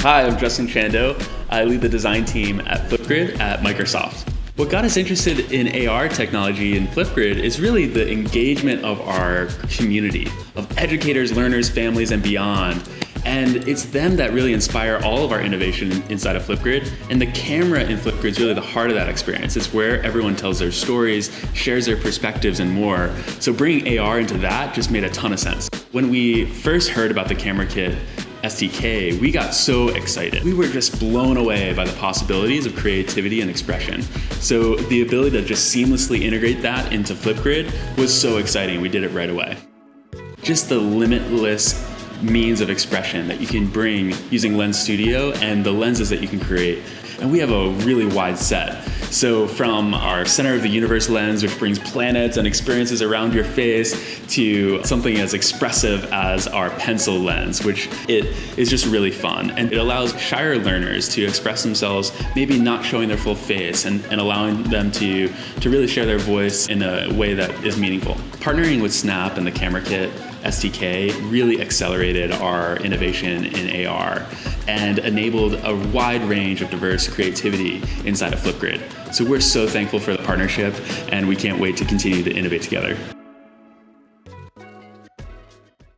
Hi, I'm Justin Chando. I lead the design team at Flipgrid at Microsoft. What got us interested in AR technology in Flipgrid is really the engagement of our community, of educators, learners, families, and beyond. And it's them that really inspire all of our innovation inside of Flipgrid. And the camera in Flipgrid is really the heart of that experience. It's where everyone tells their stories, shares their perspectives, and more. So bringing AR into that just made a ton of sense. When we first heard about the camera kit SDK, we got so excited. We were just blown away by the possibilities of creativity and expression. So the ability to just seamlessly integrate that into Flipgrid was so exciting. We did it right away. Just the limitless means of expression that you can bring using Lens Studio and the lenses that you can create. And we have a really wide set. So from our center of the universe lens, which brings planets and experiences around your face, to something as expressive as our pencil lens, which it is just really fun. And it allows shyer learners to express themselves, maybe not showing their full face and allowing them to really share their voice in a way that is meaningful. Partnering with Snap and the Camera Kit SDK really accelerated our innovation in AR and enabled a wide range of diverse creativity inside of Flipgrid. So we're so thankful for the partnership, and we can't wait to continue to innovate together.